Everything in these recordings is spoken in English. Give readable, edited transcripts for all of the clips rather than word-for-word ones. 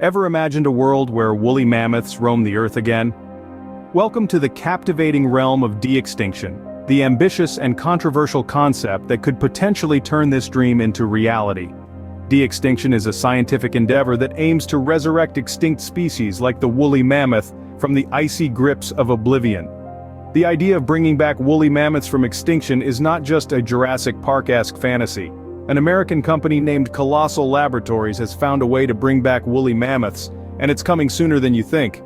Ever imagined a world where woolly mammoths roam the earth again? Welcome to the captivating realm of de-extinction, the ambitious and controversial concept that could potentially turn this dream into reality. De-extinction is a scientific endeavor that aims to resurrect extinct species like the woolly mammoth from the icy grips of oblivion. The idea of bringing back woolly mammoths from extinction is not just a Jurassic Park-esque fantasy. An American company named Colossal Laboratories has found a way to bring back woolly mammoths, and it's coming sooner than you think.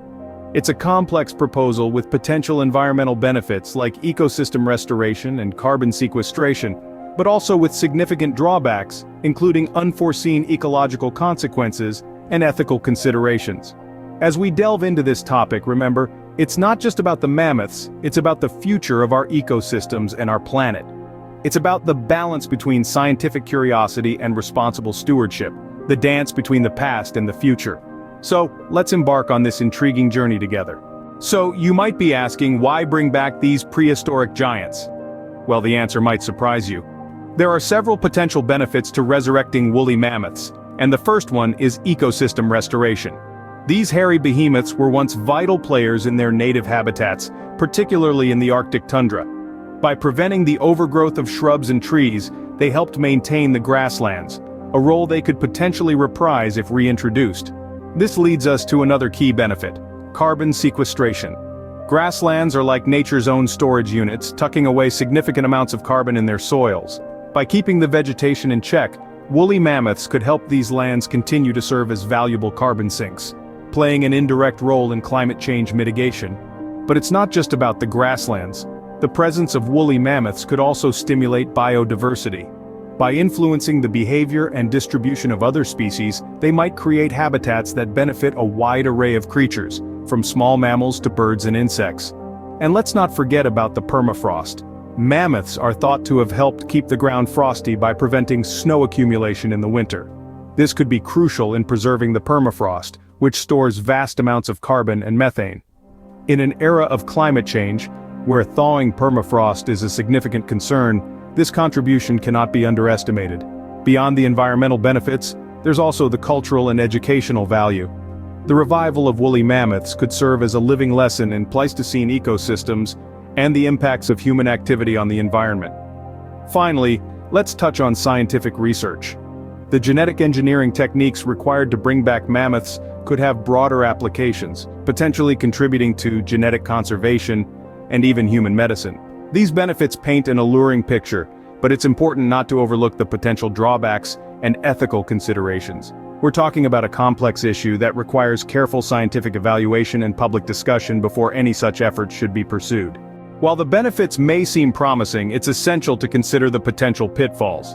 It's a complex proposal with potential environmental benefits like ecosystem restoration and carbon sequestration, but also with significant drawbacks, including unforeseen ecological consequences and ethical considerations. As we delve into this topic, remember, it's not just about the mammoths, it's about the future of our ecosystems and our planet. It's about the balance between scientific curiosity and responsible stewardship, the dance between the past and the future. So, let's embark on this intriguing journey together. So, you might be asking, why bring back these prehistoric giants? Well, the answer might surprise you. There are several potential benefits to resurrecting woolly mammoths, and the first one is ecosystem restoration. These hairy behemoths were once vital players in their native habitats, particularly in the Arctic tundra. By preventing the overgrowth of shrubs and trees, they helped maintain the grasslands, a role they could potentially reprise if reintroduced. This leads us to another key benefit: carbon sequestration. Grasslands are like nature's own storage units, tucking away significant amounts of carbon in their soils. By keeping the vegetation in check, woolly mammoths could help these lands continue to serve as valuable carbon sinks, playing an indirect role in climate change mitigation. But it's not just about the grasslands. The presence of woolly mammoths could also stimulate biodiversity. By influencing the behavior and distribution of other species, they might create habitats that benefit a wide array of creatures, from small mammals to birds and insects. And let's not forget about the permafrost. Mammoths are thought to have helped keep the ground frosty by preventing snow accumulation in the winter. This could be crucial in preserving the permafrost, which stores vast amounts of carbon and methane. In an era of climate change, where thawing permafrost is a significant concern, this contribution cannot be underestimated. Beyond the environmental benefits, there's also the cultural and educational value. The revival of woolly mammoths could serve as a living lesson in Pleistocene ecosystems and the impacts of human activity on the environment. Finally, let's touch on scientific research. The genetic engineering techniques required to bring back mammoths could have broader applications, potentially contributing to genetic conservation and even human medicine. These benefits paint an alluring picture, but it's important not to overlook the potential drawbacks and ethical considerations. We're talking about a complex issue that requires careful scientific evaluation and public discussion before any such efforts should be pursued. While the benefits may seem promising, it's essential to consider the potential pitfalls.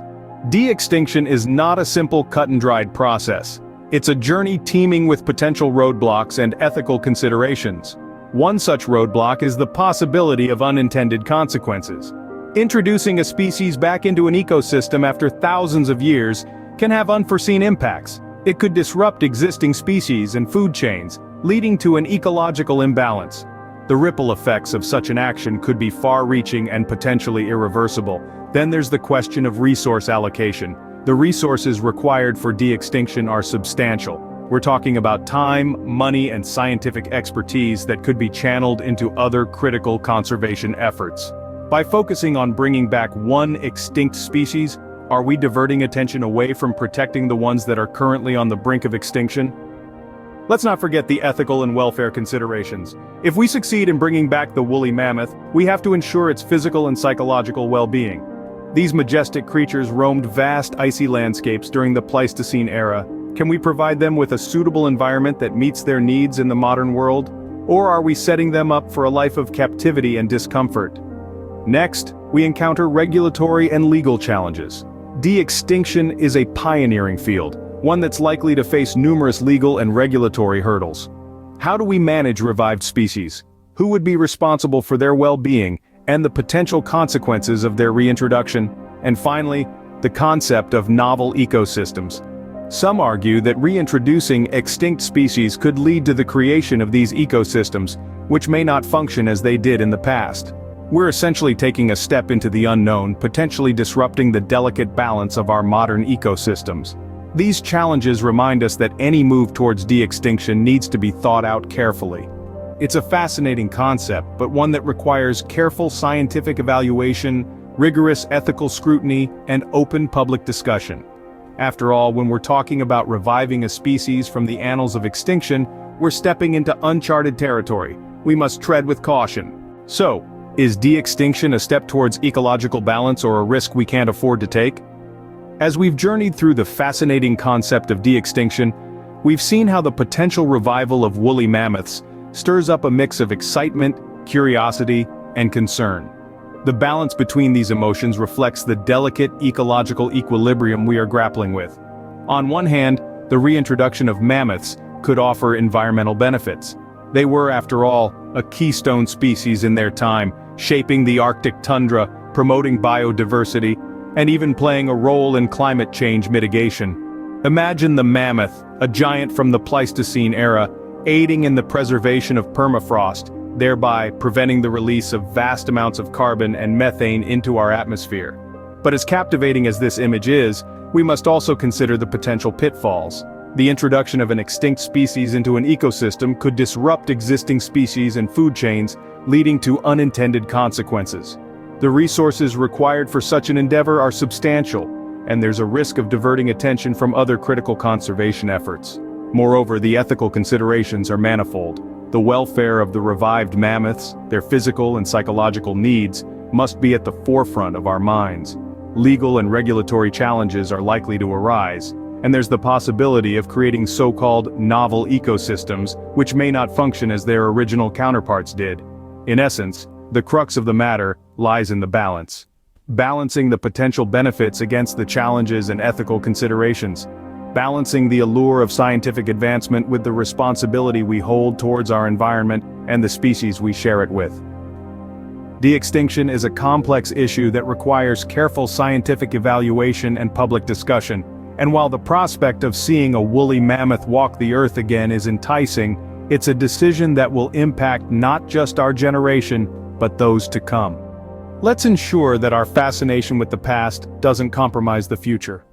De-extinction is not a simple cut-and-dried process. It's a journey teeming with potential roadblocks and ethical considerations. One such roadblock is the possibility of unintended consequences. Introducing a species back into an ecosystem after thousands of years can have unforeseen impacts. It could disrupt existing species and food chains, leading to an ecological imbalance. The ripple effects of such an action could be far-reaching and potentially irreversible. Then there's the question of resource allocation. The resources required for de-extinction are substantial. We're talking about time, money, and scientific expertise that could be channeled into other critical conservation efforts. By focusing on bringing back one extinct species, are we diverting attention away from protecting the ones that are currently on the brink of extinction? Let's not forget the ethical and welfare considerations. If we succeed in bringing back the woolly mammoth, we have to ensure its physical and psychological well-being. These majestic creatures roamed vast icy landscapes during the Pleistocene era. Can we provide them with a suitable environment that meets their needs in the modern world? Or are we setting them up for a life of captivity and discomfort? Next, we encounter regulatory and legal challenges. De-extinction is a pioneering field, one that's likely to face numerous legal and regulatory hurdles. How do we manage revived species? Who would be responsible for their well-being and the potential consequences of their reintroduction? And finally, the concept of novel ecosystems. Some argue that reintroducing extinct species could lead to the creation of these ecosystems, which may not function as they did in the past. We're essentially taking a step into the unknown, potentially disrupting the delicate balance of our modern ecosystems. These challenges remind us that any move towards de-extinction needs to be thought out carefully. It's a fascinating concept, but one that requires careful scientific evaluation, rigorous ethical scrutiny, and open public discussion. After all, when we're talking about reviving a species from the annals of extinction, we're stepping into uncharted territory. We must tread with caution. So, is de-extinction a step towards ecological balance or a risk we can't afford to take? As we've journeyed through the fascinating concept of de-extinction, we've seen how the potential revival of woolly mammoths stirs up a mix of excitement, curiosity, and concern. The balance between these emotions reflects the delicate ecological equilibrium we are grappling with. On one hand, the reintroduction of mammoths could offer environmental benefits. They were, after all, a keystone species in their time, shaping the Arctic tundra, promoting biodiversity, and even playing a role in climate change mitigation. Imagine the mammoth, a giant from the Pleistocene era, aiding in the preservation of permafrost, thereby preventing the release of vast amounts of carbon and methane into our atmosphere. But as captivating as this image is, we must also consider the potential pitfalls. The introduction of an extinct species into an ecosystem could disrupt existing species and food chains, leading to unintended consequences. The resources required for such an endeavor are substantial, and there's a risk of diverting attention from other critical conservation efforts. Moreover, the ethical considerations are manifold. The welfare of the revived mammoths, their physical and psychological needs, must be at the forefront of our minds. Legal and regulatory challenges are likely to arise, and there's the possibility of creating so-called novel ecosystems which may not function as their original counterparts did. In essence, the crux of the matter lies in the balance. Balancing the potential benefits against the challenges and ethical considerations. Balancing the allure of scientific advancement with the responsibility we hold towards our environment and the species we share it with. De-extinction is a complex issue that requires careful scientific evaluation and public discussion, and while the prospect of seeing a woolly mammoth walk the earth again is enticing, it's a decision that will impact not just our generation, but those to come. Let's ensure that our fascination with the past doesn't compromise the future.